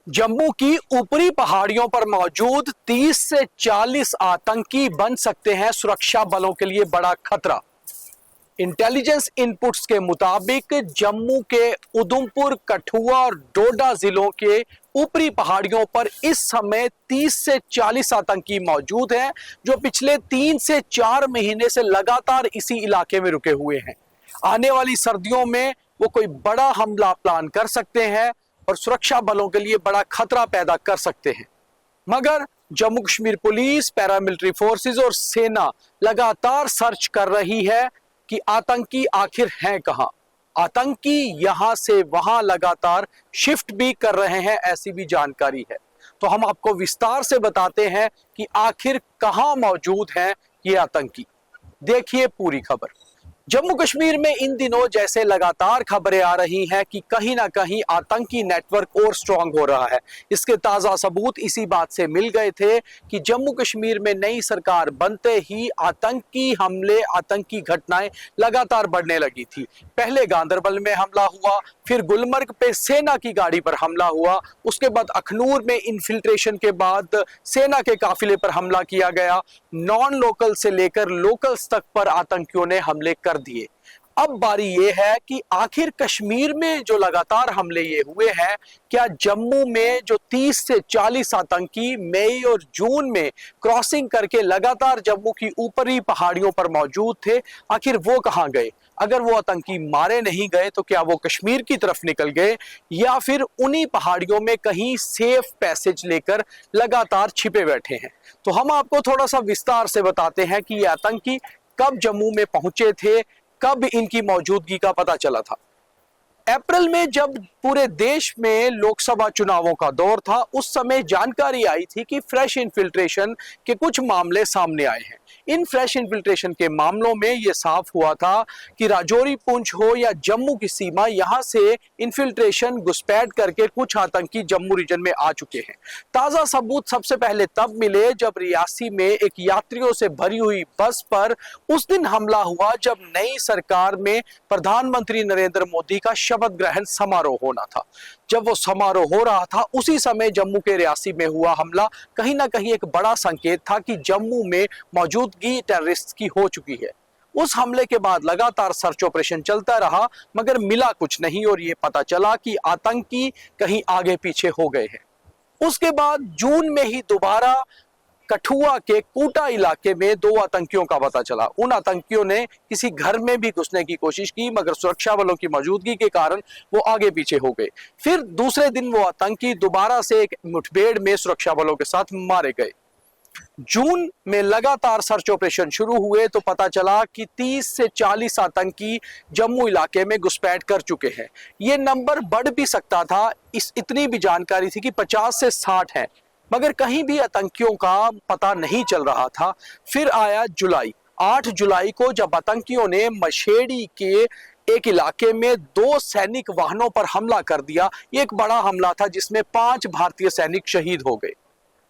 जम्मू की ऊपरी पहाड़ियों पर मौजूद 30 से 40 आतंकी बन सकते हैं सुरक्षा बलों के लिए बड़ा खतरा। इंटेलिजेंस इनपुट्स के मुताबिक जम्मू के उधमपुर, कठुआ और डोडा जिलों के ऊपरी पहाड़ियों पर इस समय 30 से 40 आतंकी मौजूद हैं, जो पिछले 3 से 4 महीने से लगातार इसी इलाके में रुके हुए हैं। आने वाली सर्दियों में वो कोई बड़ा हमला प्लान कर सकते हैं और सुरक्षा बलों के लिए बड़ा खतरा पैदा कर सकते हैं। मगर Jammu Kashmir police, paramilitary forces और सेना लगातार सर्च कर रही है कि आतंकी आखिर हैं कहां। आतंकी यहां से वहां लगातार शिफ्ट भी कर रहे हैं, ऐसी भी जानकारी है। तो हम आपको विस्तार से बताते हैं कि आखिर कहां मौजूद हैं ये आतंकी। देखिए पूरी खबर। जम्मू कश्मीर में इन दिनों जैसे लगातार खबरें आ रही हैं कि कहीं ना कहीं आतंकी नेटवर्क और स्ट्रांग हो रहा है। इसके ताज़ा सबूत इसी बात से मिल गए थे कि जम्मू कश्मीर में नई सरकार बनते ही आतंकी हमले, आतंकी घटनाएं लगातार बढ़ने लगी थी। पहले गांदरबल में हमला हुआ, फिर गुलमर्ग पे सेना की गाड़ी पर हमला हुआ, उसके बाद अखनूर में इन्फिल्ट्रेशन के बाद सेना के काफिले पर हमला किया गया। नॉन लोकल से लेकर लोकल्स तक पर आतंकियों ने हमले कर दिए। अब बारी यह है कि आखिर कश्मीर में जो लगातार हमले ये हुए हैं, क्या जम्मू में जो 30 से 40 आतंकी मई और जून में क्रॉसिंग करके लगातार जम्मू की ऊपरी पहाड़ियों पर मौजूद थे, आखिर वो कहां गए? अगर वो आतंकी मारे नहीं गए तो क्या वो कश्मीर की तरफ निकल गए या फिर उन्हीं पहाड़ियों में कहीं सेफ पैसेज लेकर लगातार छिपे बैठे हैं? तो हम आपको थोड़ा सा विस्तार से बताते हैं कि ये आतंकी कब जम्मू में पहुंचे थे, कब इनकी मौजूदगी का पता चला था। अप्रैल में जब पूरे देश में लोकसभा चुनावों का दौर था, उस समय जानकारी आई थी कि फ्रेश इन्फिल्ट्रेशन के कुछ मामले सामने आए हैं। इन फ्रेश इन्फिल्ट्रेशन के मामलों में यह साफ हुआ था कि राजौरी, पुंछ हो या जम्मू की सीमा, यहां से इन्फिल्ट्रेशन घुसपैठ करके कुछ आतंकी जम्मू रीजन में आ चुके हैं। ताजा सबूत सबसे पहले तब मिले जब रियासी में एक यात्रियों से भरी हुई बस पर उस दिन हमला हुआ जब नई सरकार में प्रधानमंत्री नरेंद्र मोदी का शपथ ग्रहण समारोह होना था। जब वो समारोह हो रहा था, उसी समय जम्मू के रियासी में हुआ हमला कहीं ना कहीं एक बड़ा संकेत था कि जम्मू में मौजूदगी टेररिस्ट की हो चुकी है। उस हमले के बाद लगातार सर्च ऑपरेशन चलता रहा, मगर मिला कुछ नहीं और ये पता चला कि आतंकी कहीं आगे पीछे हो गए हैं। उसके बाद जून में ही दोबारा कठुआ के कोटा इलाके में 2 आतंकियों का पता चला। उन आतंकियों ने किसी घर में भी घुसने की कोशिश की, मगर सुरक्षा बलों की मौजूदगी के कारण वो आगे पीछे हो गए। फिर दूसरे दिन वो आतंकी दोबारा से एक मुठभेड़ में सुरक्षा बलों के साथ मारे गए। जून में लगातार सर्च ऑपरेशन शुरू हुए तो पता चला कि 30 से 40 आतंकी जम्मू इलाके में घुसपैठ कर चुके हैं। ये नंबर बढ़ भी सकता था, इतनी भी जानकारी थी कि 50 से 60 है, मगर कहीं भी आतंकियों का पता नहीं चल रहा था। फिर आया जुलाई, 8 जुलाई को जब आतंकियों ने मशेड़ी के एक इलाके में 2 सैनिक वाहनों पर हमला कर दिया। ये एक बड़ा हमला था जिसमें 5 भारतीय सैनिक शहीद हो गए।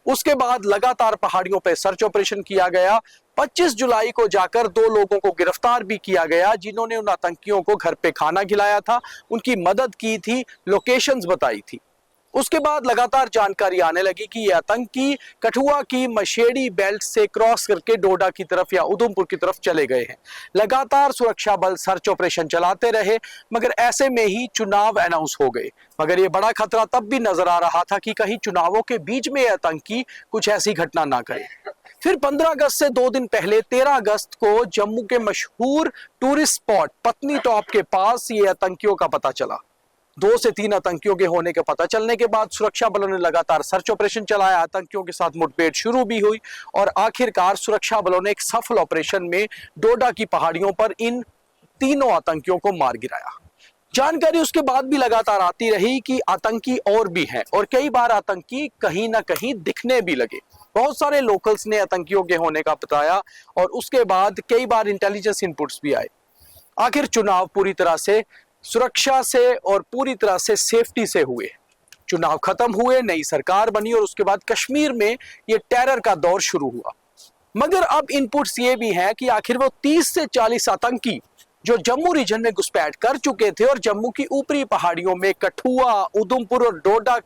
उसके बाद लगातार पहाड़ियों पर सर्च ऑपरेशन किया गया। 25 जुलाई को जाकर 2 लोगों को गिरफ्तार भी किया गया जिन्होंने उन आतंकियों को घर पे खाना खिलाया था, उनकी मदद की थी, लोकेशंस बताई थी। उसके बाद लगातार जानकारी आने लगी कि ये आतंकी कठुआ की मशेड़ी बेल्ट से क्रॉस करके डोडा की तरफ या उधमपुर की तरफ चले गए हैं। लगातार सुरक्षा बल सर्च ऑपरेशन चलाते रहे, मगर ऐसे में ही चुनाव अनाउंस हो गए। मगर ये बड़ा खतरा तब भी नजर आ रहा था कि कहीं चुनावों के बीच में ये आतंकी कुछ ऐसी घटना ना करे। फिर 15 अगस्त से 2 दिन पहले 13 अगस्त को जम्मू के मशहूर टूरिस्ट स्पॉट पत्नी टॉप के पास ये आतंकियों का पता चला। 2 से 3 आतंकियों के होने के पता चलने के बाद सुरक्षा बलों ने लगातार सर्च ऑपरेशन चलाया। आतंकियों के साथ मुठभेड़ शुरू भी हुई और आखिरकार सुरक्षा बलों ने एक सफल ऑपरेशन में डोडा की पहाड़ियों पर इन तीनों आतंकियों को मार गिराया। जानकारी उसके बाद भी लगातार आती रही कि आतंकी और भी हैं और कई बार आतंकी कहीं ना कहीं दिखने भी लगे। बहुत सारे लोकल्स ने आतंकियों के होने का बताया और उसके बाद कई बार इंटेलिजेंस इनपुट्स भी आए। आखिर चुनाव पूरी तरह से सुरक्षा से और पूरी तरह से सेफ्टी से हुए। चुनाव खत्म हुए, नई सरकार बनी और उसके बाद कश्मीर में ये टेरर का दौर शुरू हुआ। मगर अब इनपुट्स ये भी हैं कि आखिर वो 30 से 40 आतंकी जो जम्मू रीजन में घुसपैठ कर चुके थे और जम्मू की ऊपरी पहाड़ियों में कठुआ, उधमपुर और डोडा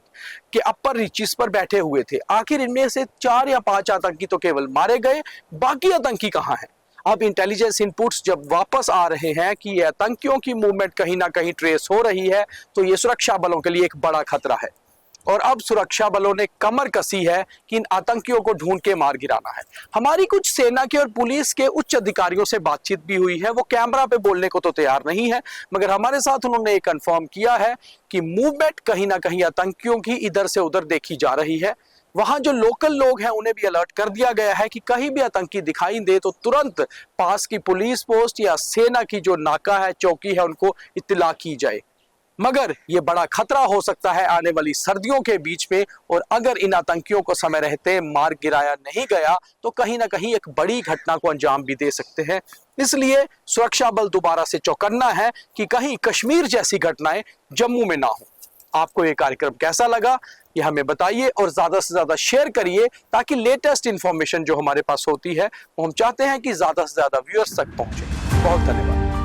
के अपर रीचेस पर बैठे हुए थे। आखिर इनमें से 4 या 5 आतंकी तो केवल मारे गए, बाकी आतंकी कहां हैं? अब इंटेलिजेंस इनपुट्स जब वापस आ रहे हैं कि ये आतंकियों की मूवमेंट कहीं ना कहीं ट्रेस हो रही है, तो ये सुरक्षा बलों के लिए एक बड़ा खतरा है। और अब सुरक्षा बलों ने कमर कसी है कि इन आतंकियों को ढूंढ के मार गिराना है। हमारी कुछ सेना के और पुलिस के उच्च अधिकारियों से बातचीत भी हुई है। वो कैमरा पे बोलने को तो तैयार नहीं है, मगर हमारे साथ उन्होंने ये कंफर्म किया है कि मूवमेंट कहीं ना कहीं आतंकियों की इधर से उधर देखी जा रही है। वहां जो लोकल लोग हैं उन्हें भी अलर्ट कर दिया गया है कि कहीं भी आतंकी दिखाई दे तो तुरंत पास की पुलिस पोस्ट या सेना की जो नाका है, चौकी है, उनको इत्तला की जाए। मगर यह बड़ा खतरा हो सकता है आने वाली सर्दियों के बीच में, और अगर इन आतंकियों को समय रहते मार गिराया नहीं गया तो कहीं ना कहीं एक बड़ी घटना को अंजाम भी दे सकते हैं। इसलिए सुरक्षा बल दोबारा से चौकन्ना है कि कहीं कश्मीर जैसी घटनाएं जम्मू में ना हो। आपको ये कार्यक्रम कैसा लगा ये हमें बताइए और ज्यादा से ज्यादा शेयर करिए, ताकि लेटेस्ट इंफॉर्मेशन जो हमारे पास होती है वो हम चाहते हैं कि ज्यादा से ज्यादा व्यूअर्स तक पहुंचे। बहुत धन्यवाद।